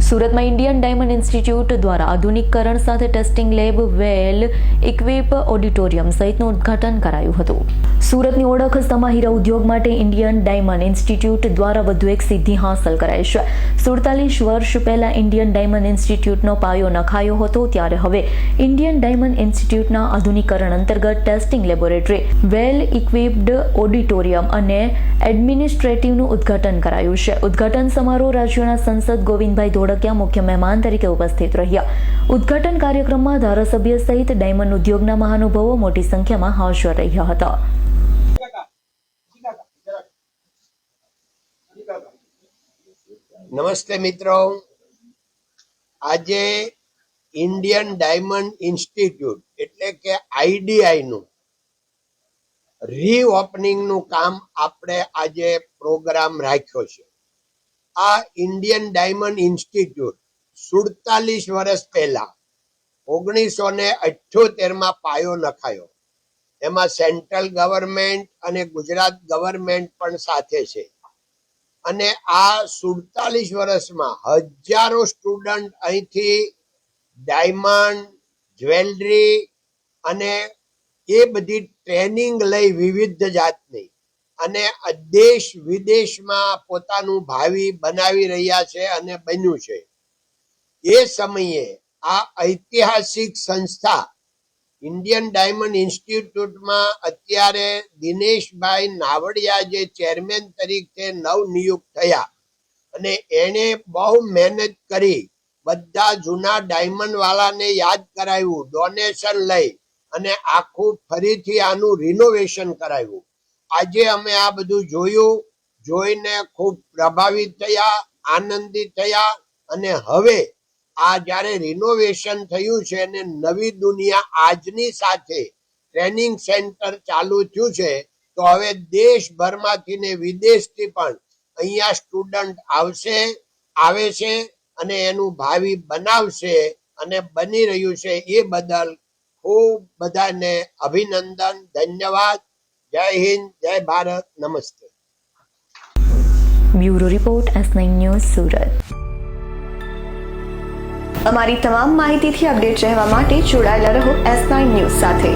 સુરતમાં Indian diamond institute દ્વારા આધુનિકીકરણ સાથે ટેસ્ટિંગ લેબ, વેલ ઇક્વિપ ઓડિટોરિયમ સહિતનું ઉદ્ઘાટન કરાયું હતું. સુરતની ઓળખ સમા હીરા ઉદ્યોગ માટે ઇન્ડિયન ડાયમંડ ઇન્સ્ટિટ્યૂટ દ્વારા વધુ એક સિદ્ધિ હાંસલ કરાઈ છે. 47 વર્ષ પહેલા ઇન્ડિયન ડાયમંડ ઇન્સ્ટિટ્યૂટનો પાયો નખાયો હતો, ત્યારે હવે ઇન્ડિયન ડાયમંડ ઇન્સ્ટિટ્યૂટના આધુનિકીકરણ અંતર્ગત ટેસ્ટિંગ લેબોરેટરી, વેલ ઇક્વિપ્ડ ઓડિટોરિયમ અને એડમિનિસ્ટ્રેટિવનું ઉદ્ઘાટન કરાયું છે. ઉદ્ઘાટન સમારોહ રાજ્યના સંસદ ગોવિંદભાઈ ધોળકિયા મુખ્ય મહેમાન તરીકે ઉપસ્થિત રહ્યા. ઉદ્ઘાટન કાર્યક્રમમાં ધારાસભ્ય સહિત ડાયમંડ ઉદ્યોગના મહાનુભાવો મોટી સંખ્યામાં હાજર રહ્યા હતા. નમસ્તે મિત્રો, આજે ઇન્ડિયન ડાયમંડ ઇન્સ્ટિટ્યૂટ એટલે કે IDI નું રીઓપનિંગનું કામ આપણે આજે પ્રોગ્રામ રાખ્યો છે. આ ઇન્ડિયન ડાયમંડ ઇન્સ્ટિટ્યૂટ 47 વર્ષ પહેલા 1978માં પાયો નખાયો. એમાં સેન્ટ્રલ ગવર્મેન્ટ અને ગુજરાત ગવર્મેન્ટ પણ સાથે છે. અને આ 47 વર્ષમાં હજારો સ્ટુડન્ટ અહીંથી ડાયમંડ, જ્વેલરી અને એ બધી ટ્રેનિંગ લઈ વિવિધ જાતની અને દેશ વિદેશમાં પોતાનું ભાવિ બનાવી રહ્યા છે અને બન્યું છે. એ સમયે આ ઐતિહાસિક સંસ્થા ઇન્ડિયન ડાયમંડ ઇન્સ્ટિટ્યૂટમાં અત્યારે દિનેશભાઈ નાવડિયા જે ચેરમેન તરીકે નવનિયુક્ત થયા અને એણે બહુ મહેનત કરી બધા જૂના ડાયમંડ વાળાને યાદ કરાવ્યું, ડોનેશન લઈ અને આખું ફરીથી આનું રિનોવેશન કરાવ્યું. આજે અમે આ બધું જોયું, જોઈને ખૂબ પ્રભાવિત થયા, આનંદિત થયા અને હવે આ જ્યારે રિનોવેશન થયું છે અને નવી દુનિયા આજની સાથે ટ્રેનિંગ સેન્ટર ચાલુ થયું છે, તો હવે દેશભરમાંથી ને વિદેશથી પણ અહીંયા સ્ટુડન્ટ આવે છે અને એનું ભાવિ બનાવશે અને બની રહ્યું છે. એ બદલ ખૂબ બધાને અભિનંદન, ધન્યવાદ. જય હિન્દ, જય ભારત, નમસ્તે. Bureau report, S9 news, Surat. અમારી તમામ માહિતીથી અપડેટ રહેવા માટે જોડાયેલા રહો S9 ન્યૂઝ સાથે.